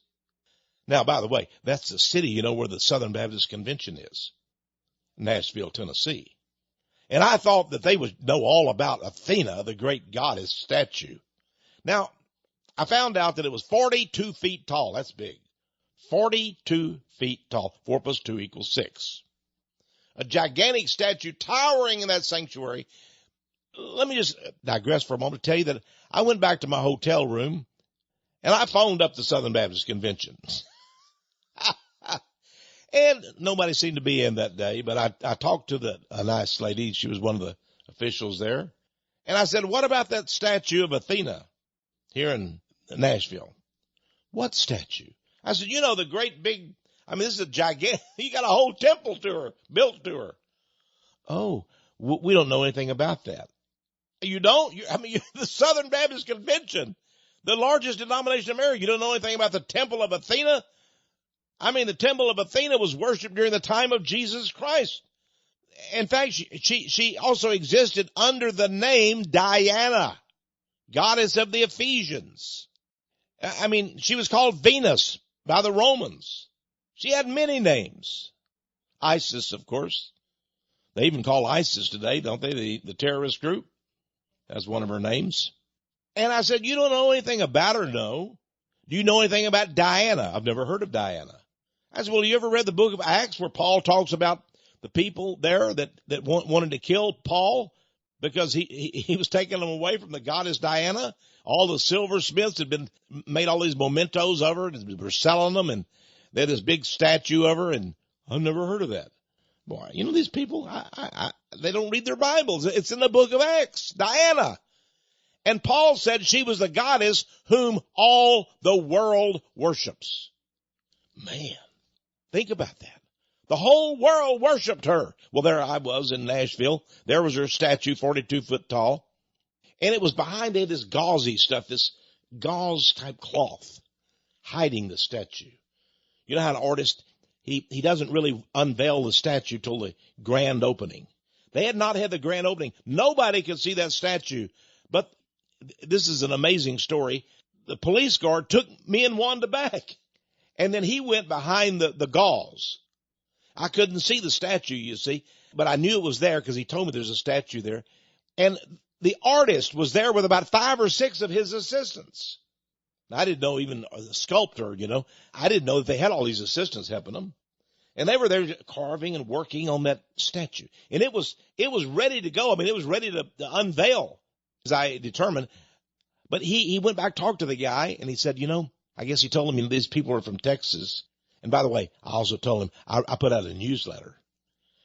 Now, by the way, that's the city, where the Southern Baptist Convention is, Nashville, Tennessee. And I thought that they would know all about Athena, the great goddess statue. Now, I found out that it was 42 feet tall. That's big. 42 feet tall. 4 plus 2 equals 6. A gigantic statue towering in that sanctuary. Let me just digress for a moment to tell you that I went back to my hotel room and I phoned up the Southern Baptist Convention. And nobody seemed to be in that day, but I talked to a nice lady. She was one of the officials there. And I said, "What about that statue of Athena here in Nashville?" "What statue?" I said, the great big, this is a gigantic, you got a whole temple to her, built to her. "Oh, we don't know anything about that." You don't? The Southern Baptist Convention, the largest denomination in America, you don't know anything about the Temple of Athena? The Temple of Athena was worshipped during the time of Jesus Christ. In fact, she also existed under the name Diana, goddess of the Ephesians. She was called Venus by the Romans. She had many names. ISIS, of course. They even call ISIS today, don't they? The terrorist group. That's one of her names. And I said, you don't know anything about her, no? Do you know anything about Diana? I've never heard of Diana. I said, well, you ever read the book of Acts where Paul talks about the people there that wanted to kill Paul because he was taking them away from the goddess Diana? All the silversmiths had been made all these mementos of her and were selling them, and they had this big statue of her, and I've never heard of that. Boy, you know, these people, they don't read their Bibles. It's in the book of Acts, Diana. And Paul said she was the goddess whom all the world worships. Man, think about that. The whole world worshiped her. Well, there I was in Nashville. There was her statue, 42 foot tall. And it was behind it, this gauzy stuff, this gauze type cloth hiding the statue. You know how an artist, he doesn't really unveil the statue till the grand opening. They had not had the grand opening. Nobody could see that statue. But this is an amazing story. The police guard took me and Wanda back, and then he went behind the gauze. I couldn't see the statue, you see, but I knew it was there because he told me there's a statue there. And the artist was there with about 5 or 6 of his assistants. I didn't know, even the sculptor, you know, I didn't know that they had all these assistants helping them. And they were there carving and working on that statue. And it was ready to go. I mean, it was ready to unveil, as I determined. But he went back, talked to the guy, and he said, you know, I guess he told him, you know, these people are from Texas. And by the way, I also told him I put out a newsletter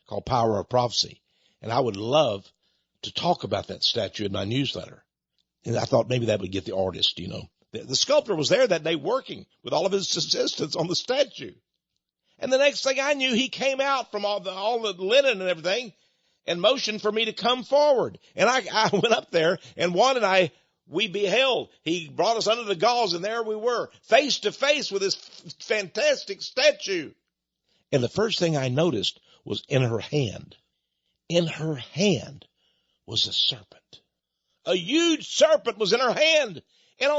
called Power of Prophecy. And I would love to talk about that statue in my newsletter. And I thought maybe that would get the artist, you know. The sculptor was there that day working with all of his assistants on the statue. And the next thing I knew, he came out from all the linen and everything and motioned for me to come forward. And I went up there, and Juan and I, we beheld. He brought us under the gauze, and there we were, face to face with this fantastic statue. And the first thing I noticed was in her hand was a serpent. A huge serpent was in her hand. And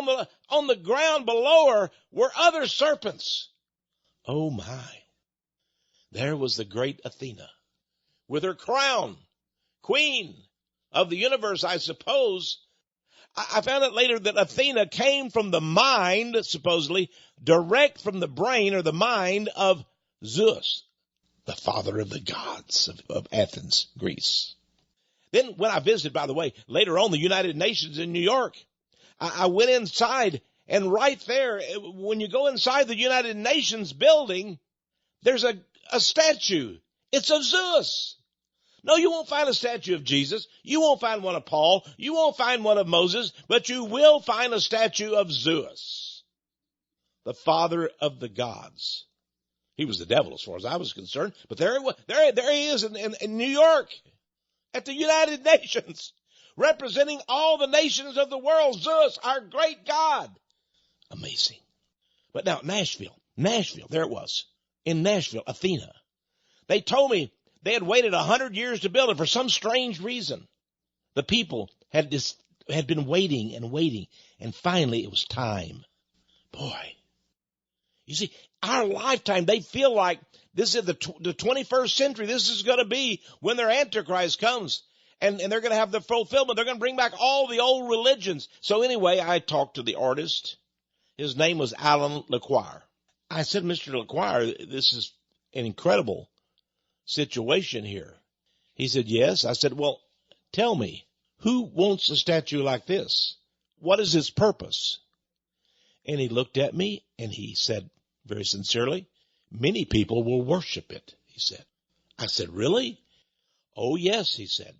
on the ground below her were other serpents. Oh my. There was the great Athena with her crown, queen of the universe, I suppose. I found out later that Athena came from the mind, supposedly, direct from the brain or the mind of Zeus, the father of the gods of Athens, Greece. Then when I visited, by the way, later on the United Nations in New York, I went inside, and right there, when you go inside the United Nations building, there's a statue. It's of Zeus. No, you won't find a statue of Jesus. You won't find one of Paul. You won't find one of Moses, but you will find a statue of Zeus, the father of the gods. He was the devil as far as I was concerned, but there he is in New York at the United Nations, representing all the nations of the world. Zeus, our great God. Amazing. But now Nashville, there it was. In Nashville, Athena. They told me they had waited 100 years to build it for some strange reason. The people had been waiting and waiting, and finally it was time. Boy, you see, our lifetime, they feel like this is the 21st century. This is going to be when their Antichrist comes. And they're going to have the fulfillment. They're going to bring back all the old religions. So anyway, I talked to the artist. His name was Alan LeQuire. I said, Mr. LeQuire, this is an incredible situation here. He said, yes. I said, well, tell me, who wants a statue like this? What is its purpose? And he looked at me and he said very sincerely, many people will worship it, he said. I said, really? Oh, yes, he said.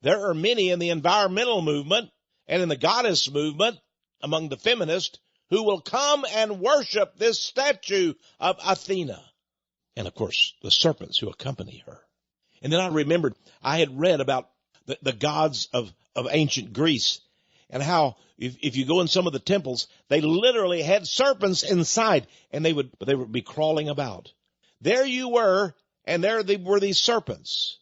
There are many in the environmental movement and in the goddess movement among the feminists who will come and worship this statue of Athena. And, of course, the serpents who accompany her. And then I remembered I had read about the gods of ancient Greece and how if you go in some of the temples, they literally had serpents inside, and they would be crawling about. There you were, and there they were, these serpents.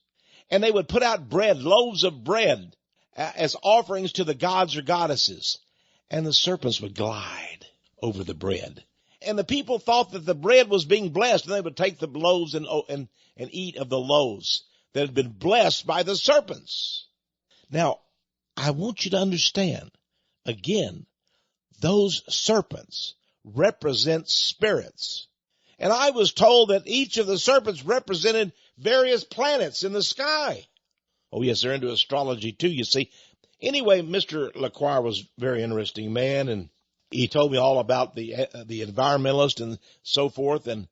And they would put out bread, loaves of bread, as offerings to the gods or goddesses. And the serpents would glide over the bread. And the people thought that the bread was being blessed, and they would take the loaves and eat of the loaves that had been blessed by the serpents. Now, I want you to understand, again, those serpents represent spirits. And I was told that each of the serpents represented various planets in the sky. Oh, yes, they're into astrology too, you see. Anyway, Mr. LaCroix was a very interesting man, and he told me all about the environmentalist and so forth. And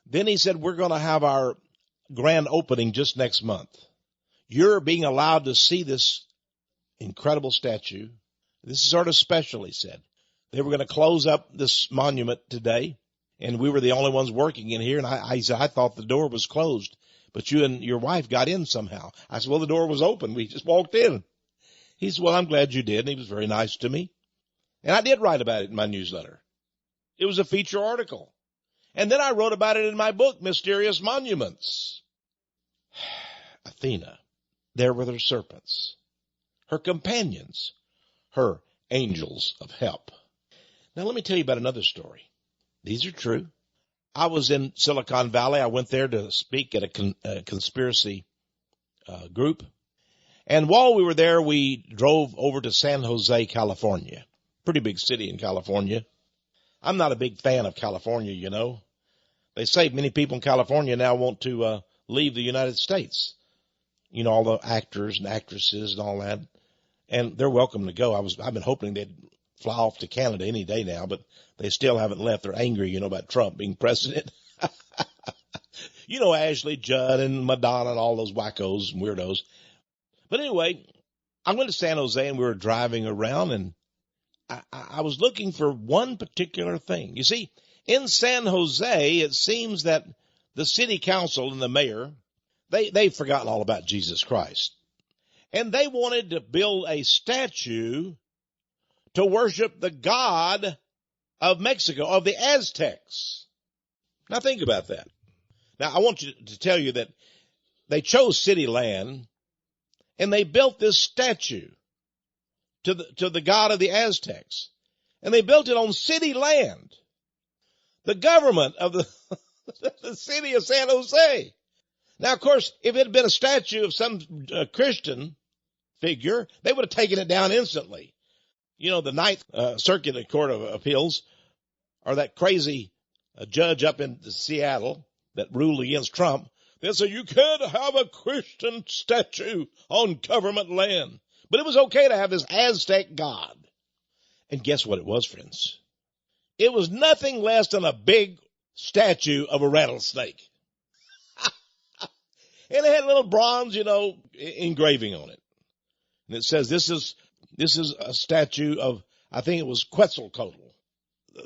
then he said, we're going to have our grand opening just next month. You're being allowed to see this incredible statue. This is sort of special, he said. They were going to close up this monument today, and we were the only ones working in here. And I said, I thought the door was closed, but you and your wife got in somehow. I said, well, the door was open. We just walked in. He said, well, I'm glad you did. And he was very nice to me. And I did write about it in my newsletter. It was a feature article. And then I wrote about it in my book, Mysterious Monuments. Athena, there were her serpents, her companions, her angels of help. Now, let me tell you about another story. These are true. I was in Silicon Valley. I went there to speak at a conspiracy group. And while we were there, we drove over to San Jose, California. Pretty big city in California. I'm not a big fan of California, you know. They say many people in California now want to leave the United States. You know, all the actors and actresses and all that. And they're welcome to go. I've been hoping they'd fly off to Canada any day now, but they still haven't left. They're angry, you know, about Trump being president. You know, Ashley Judd and Madonna and all those wackos and weirdos. But anyway, I went to San Jose and we were driving around, and I was looking for one particular thing. You see, in San Jose, it seems that the city council and the mayor, they've forgotten all about Jesus Christ. And they wanted to build a statue to worship the God of Mexico, of the Aztecs. Now think about that. Now I want to tell you that they chose city land and they built this statue to the God of the Aztecs. And they built it on city land. The government of the city of San Jose. Now, of course, if it had been a statue of some Christian figure, they would have taken it down instantly. You know, the Ninth Circuit Court of Appeals, or that crazy judge up in Seattle that ruled against Trump, they said you can't have a Christian statue on government land. But it was okay to have this Aztec god. And guess what it was, friends? It was nothing less than a big statue of a rattlesnake. And it had a little bronze, you know, engraving on it. And it says this is a statue of, I think it was Quetzalcoatl,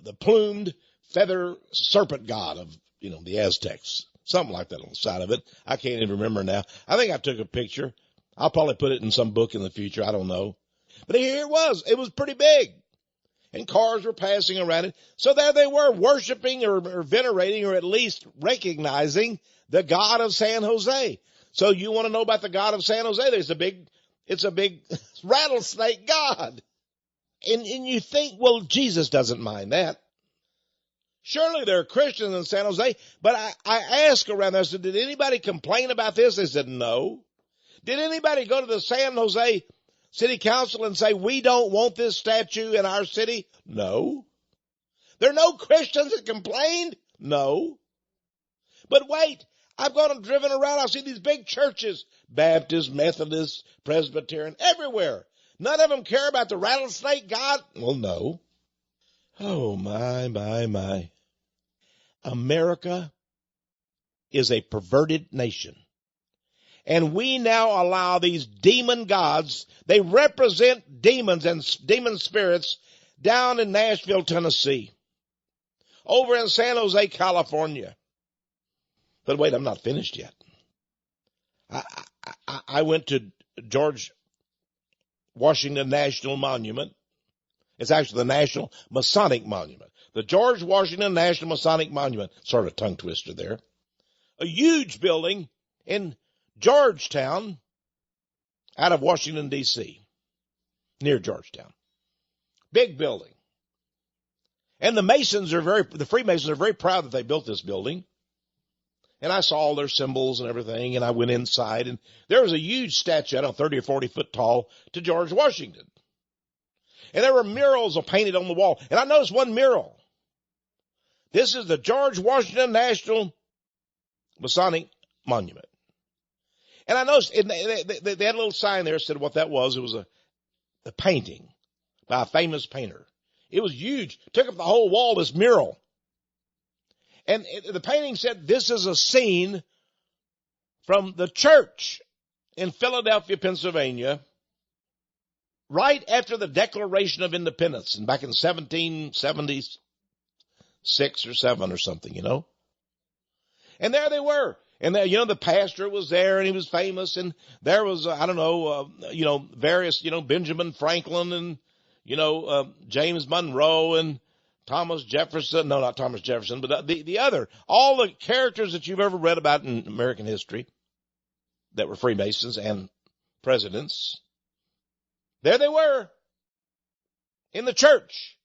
the plumed feather serpent god of, you know, the Aztecs. Something like that on the side of it. I can't even remember now. I think I took a picture. I'll probably put it in some book in the future. I don't know. But here it was. It was pretty big. And cars were passing around it. So there they were, worshiping or venerating or at least recognizing the God of San Jose. So you want to know about the God of San Jose? It's a big rattlesnake god. And you think, well, Jesus doesn't mind that. Surely there are Christians in San Jose. But I asked around there, I said, did anybody complain about this? They said, no. Did anybody go to the San Jose City Council and say, we don't want this statue in our city? No. There are no Christians that complained? No. But wait, I've gone and driven around. I've seen these big churches, Baptist, Methodist, Presbyterian, everywhere. None of them care about the rattlesnake god? Well, no. Oh, my. America is a perverted nation. And we now allow these demon gods, they represent demons and demon spirits down in Nashville, Tennessee, over in San Jose, California. But wait, I'm not finished yet. I went to George Washington National Monument. It's actually the National Masonic Monument. The George Washington National Masonic Monument. Sort of a tongue twister there. A huge building in Georgetown, out of Washington, D.C., near Georgetown. Big building. And the Freemasons are very proud that they built this building. And I saw all their symbols and everything, and I went inside, and there was a huge statue, I don't know, 30 or 40 foot tall, to George Washington. And there were murals painted on the wall. And I noticed one mural. This is the George Washington National Masonic Monument. And I noticed they had a little sign there that said what that was. It was a painting by a famous painter. It was huge. Took up the whole wall, this mural. And the painting said, this is a scene from the church in Philadelphia, Pennsylvania, right after the Declaration of Independence, and back in 1776 or 7 or something, you know. And there they were. And there, the pastor was there, and he was famous, and there was, various, Benjamin Franklin and, James Monroe and Thomas Jefferson. No, not Thomas Jefferson, but the other. All the characters that you've ever read about in American history that were Freemasons and presidents. There they were in the church.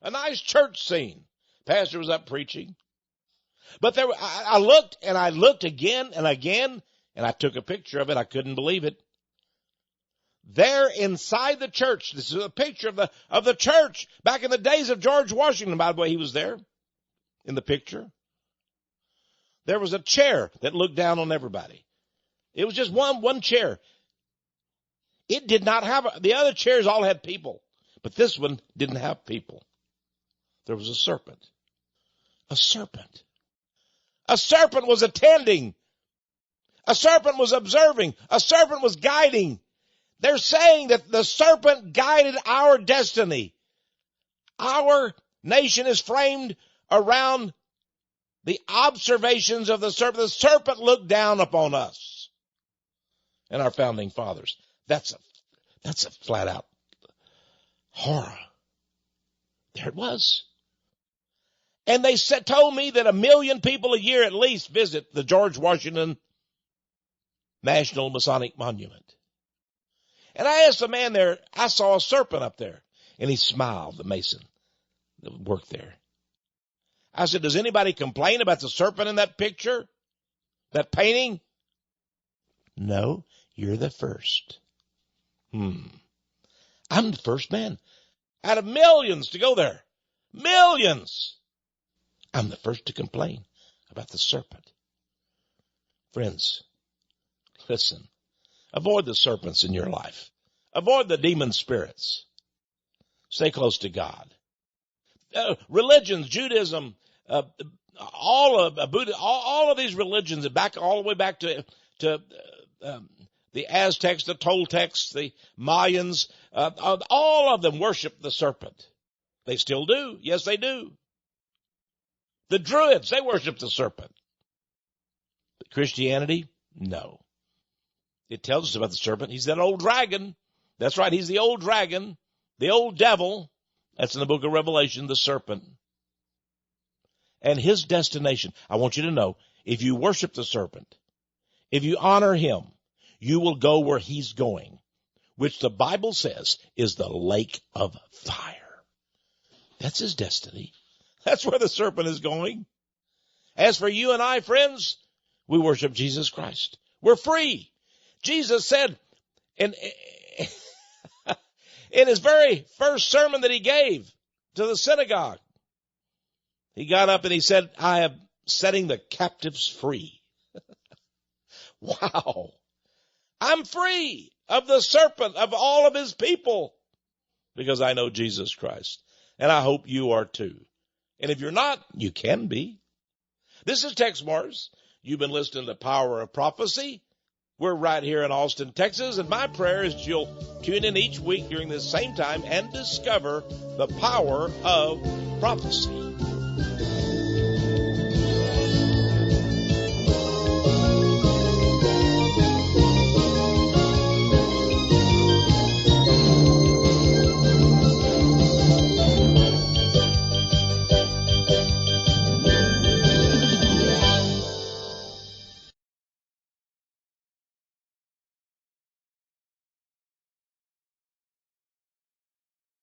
A nice church scene. Pastor was up preaching. But I looked again and again, and I took a picture of it. I couldn't believe it. There inside the church, this is a picture of the church back in the days of George Washington. By the way, he was there in the picture. There was a chair that looked down on everybody. It was just one chair. It did not have, the other chairs all had people, but this one didn't have people. There was a serpent. A serpent. A serpent was attending. A serpent was observing. A serpent was guiding. They're saying that the serpent guided our destiny. Our nation is framed around the observations of the serpent. The serpent looked down upon us and our founding fathers. That's a flat out horror. There it was. And they told me that 1 million people a year at least visit the George Washington National Masonic Monument. And I asked the man there, I saw a serpent up there. And he smiled, the Mason that worked there. I said, does anybody complain about the serpent in that picture? That painting? No, you're the first. I'm the first man out of millions to go there. Millions. I'm the first to complain about the serpent. Friends, listen. Avoid the serpents in your life. Avoid the demon spirits. Stay close to God. Religions, Judaism, all of Buddha, all of these religions, all the way back to the Aztecs, the Toltecs, the Mayans, all of them worship the serpent. They still do. Yes, they do. The Druids, they worship the serpent. But Christianity, no. It tells us about the serpent. He's that old dragon. That's right. He's the old dragon, the old devil. That's in the book of Revelation, the serpent. And his destination, I want you to know, if you worship the serpent, if you honor him, you will go where he's going, which the Bible says is the lake of fire. That's his destiny. That's where the serpent is going. As for you and I, friends, we worship Jesus Christ. We're free. Jesus said in his very first sermon that he gave to the synagogue, he got up and he said, I am setting the captives free. Wow. I'm free of the serpent, of all of his people, because I know Jesus Christ. And I hope you are too. And if you're not, you can be. This is Texe Mars. You've been listening to Power of Prophecy. We're right here in Austin, Texas, and my prayer is you'll tune in each week during this same time and discover the power of prophecy.